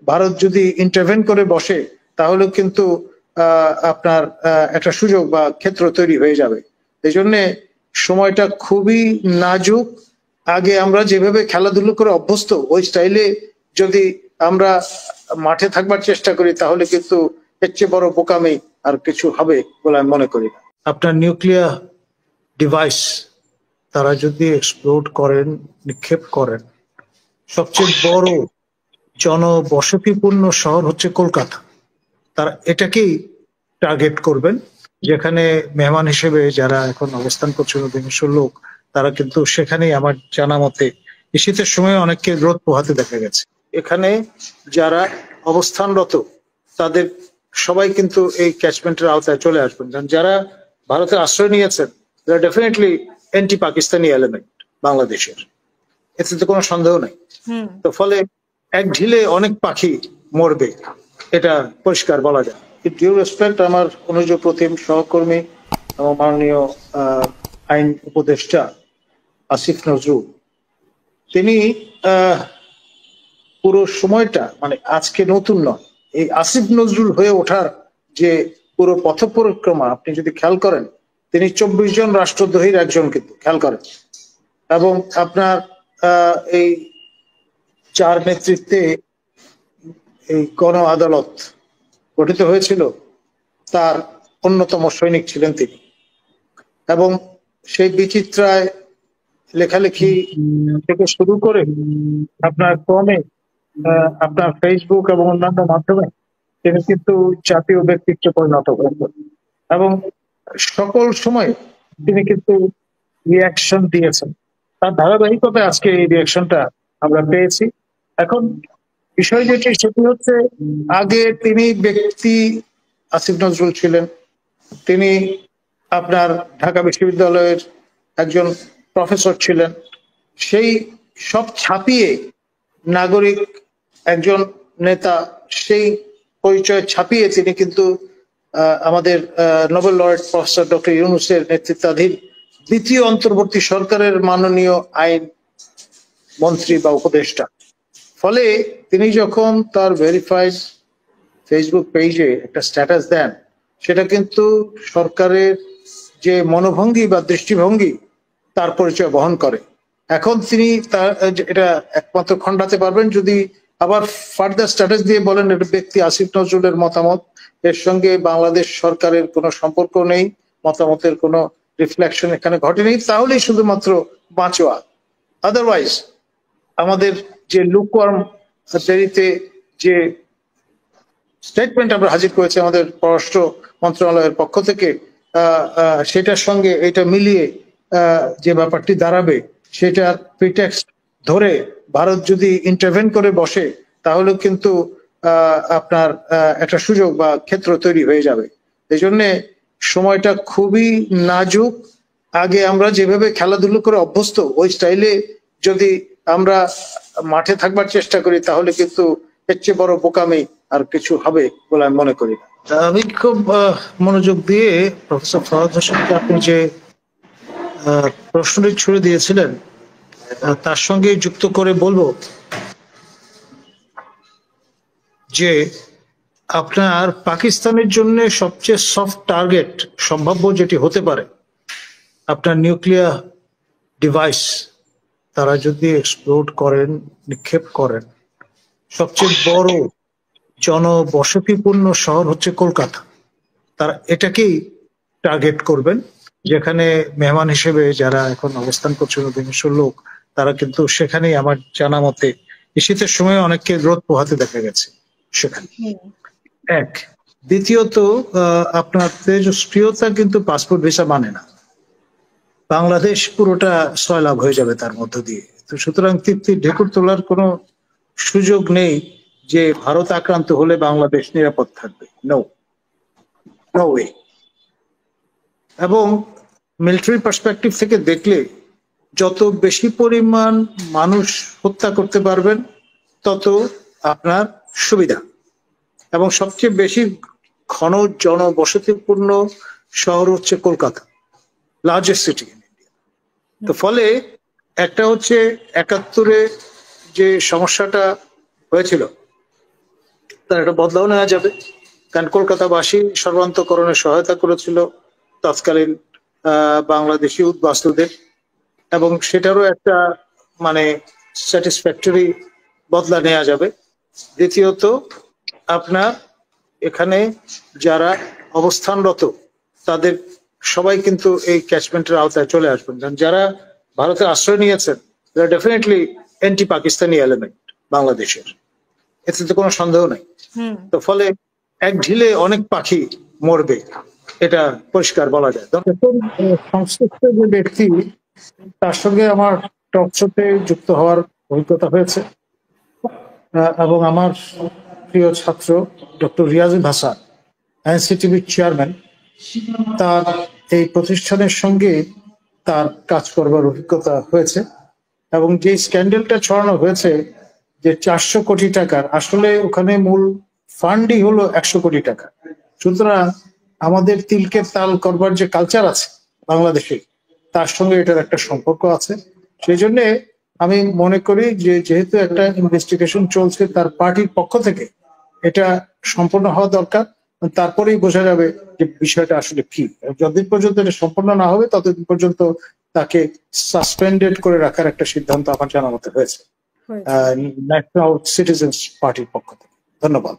ভারত যদি ইন্টারভেন করে বসে তাহলে কিন্তু আপনার একটা সুযোগ বা ক্ষেত্র তৈরি হয়ে যাবে। এই জন্যে সময়টা খুবই নাজুক। আগে আমরা যেভাবে খেলাধুলো করে অভ্যস্ত ওই স্টাইলে যদি আমরা মাঠে থাকবার চেষ্টা করি তাহলে কিন্তু এর চেয়ে বড় বোকামি আর কিছু হবে বলে আমি মনে করি না। আপনার নিউক্লিয়ার ডিভাইস তারা যদি এক্সপ্লোড করেন, নিক্ষেপ করেন, সবচেয়ে বড় জনবসতিপূর্ণ শহর হচ্ছে কলকাতা, তারা এটাকেই টার্গেট করবেন, যেখানে মেহমান হিসেবে যারা এখন অবস্থান করছেন অধিকাংশ লোক, তারা কিন্তু সেখানেই আমার জানা মতে এই শীতের সময় অনেককে রোদ পোহাতে দেখা গেছে। এখানে যারা অবস্থানরত তাদের সবাই কিন্তু এই ক্যাচমেন্টের আওতায় চলে আসবেন, কারণ যারা ভারতে আশ্রয় নিয়েছেন তারা ডেফিনেটলি অ্যান্টি পাকিস্তানি এলিমেন্ট বাংলাদেশের, এতে তো কোনো সন্দেহ নেই। তো ফলে এক ঢিলে অনেক পাখি মরবে, এটা পরিষ্কার বলা যায়। ডিউ রেসপেক্ট আমার অনুজ প্রতিম সহকর্মী এবং মাননীয় আইন উপদেষ্টা আসিফ নজরুল, তিনি পুরো সময়টা মানে আজকে নতুন নয়, এই আসিফ নজরুল হয়ে ওঠার যে পুরো পথ পরিক্রমা আপনি যদি খেয়াল করেন, তিনি 24 জন রাষ্ট্রদ্রোহীর একজন, কিন্তু খেয়াল করেন। এবং আপনার এই যার নেতৃত্বে এই গণ আদালত গঠিত হয়েছিল তার অন্যতম সৈনিক ছিলেন তিনি। এবং সেই বিচিত্রায় লেখালেখি থেকে শুরু করে আপনার ক্রমে আপনার ফেসবুক এবং অন্যান্য মাধ্যমে তিনি কিন্তু জাতীয় ব্যক্তিত্বে পরিণত হয়েছেন এবং সকল সময় তিনি কিন্তু রিয়াকশন দিয়েছেন। তার ধারাবাহিকতায় আজকে এই রিয়াকশনটা আমরা পেয়েছি। এখন বিষয় যেটি সেটি হচ্ছে, আগে তিনি ব্যক্তি আসিফ নজরুল ছিলেন, তিনি আপনার ঢাকা বিশ্ববিদ্যালয়ের একজন প্রফেসর ছিলেন, সেই সব ছাপিয়ে নাগরিক একজন নেতা, সেই পরিচয় ছাপিয়ে তিনি কিন্তু আমাদের নোবেল লরেট প্রফেসর ডক্টর ইউনূসের নেতৃত্বাধীন দ্বিতীয় অন্তর্বর্তী সরকারের মাননীয় আইন মন্ত্রী বা উপদেষ্টা। ফলে তিনি যখন তার ভেরিফাইড ফেসবুক পেজে একটা স্ট্যাটাস দেন, সেটা কিন্তু সরকারের যে মনোভঙ্গি বা দৃষ্টিভঙ্গি তার পরিচয় বহন করে। এখন তিনি তার এটা একমাত্র খণ্ডাতে পারবেন যদি আবার ফার্দার স্ট্যাটাস দিয়ে বলেন এটা ব্যক্তি আসিফ নজরুলের মতামত, এর সঙ্গে বাংলাদেশ সরকারের কোনো সম্পর্ক নেই, মতামতের কোনো রিফ্লেকশন এখানে ঘটেনি, তাহলেই শুধুমাত্র বাঁচোয়া। আদারওয়াইজ আমাদের যে লুকওয়ার্ম দেরিতে যে স্টেটমেন্ট আমরা হাজির করেছি আমাদের পররাষ্ট্র মন্ত্রণালয়ের পক্ষ থেকে, সেটার সঙ্গে এটা মিলিয়ে যে ব্যাপারটি দাঁড়াবে, সেটার প্রিটেক্সট ধরে ভারত যদি ইন্টারভেন করে বসে তাহলে কিন্তু আপনার একটা সুযোগ বা ক্ষেত্র তৈরি হয়ে যাবে। এই জন্যে সময়টা খুবই নাজুক। আগে আমরা যেভাবে খেলাধুলো করে অভ্যস্ত ওই স্টাইলে যদি আমরা মাঠে থাকবার চেষ্টা করি তাহলে কিন্তু এর চেয়ে বড় বোকামি আর কিছু হবে বলে আমি মনে করি না। আমি খুব মনোযোগ দিয়ে প্রফেসর ফরহাদ হোসেনকে আপনি যে প্রশ্নটি ছুড়ে দিয়েছিলেন তার সঙ্গে যুক্ত করে বলবো যে আপনার পাকিস্তানের জন্য সবচেয়ে সফট টার্গেট সম্ভাব্য যেটি হতে পারে, আপনার নিউক্লিয়ার ডিভাইস তারা যদি এক্সপ্লোড করেন, নিক্ষেপ করেন, সবচেয়ে বড় জনবসতিপূর্ণ শহর হচ্ছে কলকাতা, তারা এটাকেই টার্গেট করবেন, যেখানে মেহমান হিসেবে যারা এখন অবস্থান করছেন অধিকাংশ লোক, তারা কিন্তু সেখানেই আমার জানা মতে এই শীতের সময় অনেককে রোদ পোহাতে দেখা গেছে সেখানে। এক, দ্বিতীয়ত আপনার তেজস্ক্রিয়তা কিন্তু পাসপোর্ট ভিসা মানে না, বাংলাদেশ পুরোটা সয়লাভ হয়ে যাবে তার মধ্য দিয়ে। তো সুতরাং তৃপ্তির ঢেকুর তোলার কোনো সুযোগ নেই যে ভারত আক্রান্ত হলে বাংলাদেশ নিরাপদ থাকবে, নো ওয়ে। এবং মিলিটারি পার্সপেক্টিভ থেকে দেখলে যত বেশি পরিমাণ মানুষ হত্যা করতে পারবেন তত আপনার সুবিধা, এবং সবচেয়ে বেশি ঘন জনবসতিপূর্ণ শহর হচ্ছে Kolkata, largest city in India. তো ফলে একটা হচ্ছে 71-এ যে সমস্যাটা হয়েছিল তার একটা বদলাও নেওয়া যাবে, কারণ কলকাতাবাসী সর্বান্তকরণে সহায়তা করেছিল তৎকালীন বাংলাদেশি উদ্বাস্তুদের, এবং সেটারও একটা মানে স্যাটিসফ্যাক্টরি বদলা নেওয়া যাবে। দ্বিতীয়ত, আপনার এখানে যারা অবস্থানরত তাদের সবাই কিন্তু এই ক্যাচমেন্টের আওতায় চলে আসবেন, কারণ যারা ভারতে আশ্রয় নিয়েছেন তারা ডেফিনেটলি অ্যান্টি পাকিস্তানি এলিমেন্ট বাংলাদেশের, এতে তো কোনো সন্দেহ নেই। তো ফলে এক ঢিলে অনেক পাখি মরবে, এটা পরিষ্কার বলা যায়। সংশ্লিষ্ট যে ব্যক্তি, তার সঙ্গে আমার টক শোতে যুক্ত হওয়ার অভিজ্ঞতা হয়েছে, এবং আমার প্রিয় ছাত্র ডক্টর রিয়াজুল হাসান, এনসিটিভির চেয়ারম্যান, তার এই প্রতিষ্ঠানের সঙ্গে তার কাজ করবার অভিজ্ঞতা হয়েছে। এবং যে স্ক্যান্ডেলটা ছড়ানো হয়েছে যে 400 কোটি টাকার, আসলে ওখানে মূল ফান্ডই হলো 100 কোটি টাকা। সুতরাং আমাদের তিলকে তাল করবার যে কালচার আছে বাংলাদেশে, তার সঙ্গে এটার একটা সম্পর্ক আছে। সেই জন্য আমি মনে করি যে যেহেতু একটা ইনভেস্টিগেশন চলছে তার পার্টির পক্ষ থেকে, এটা সম্পূর্ণ হওয়া দরকার, তারপরেই বোঝা যাবে যে বিষয়টা আসলে কি। যতদিন পর্যন্ত এটা সম্পূর্ণ না হবে ততদিন পর্যন্ত তাকে সাসপেন্ডেড করে রাখার একটা সিদ্ধান্ত আমার জানা মতে হয়েছে ন্যাশনাল সিটিজেন্স পার্টির পক্ষ থেকে। ধন্যবাদ।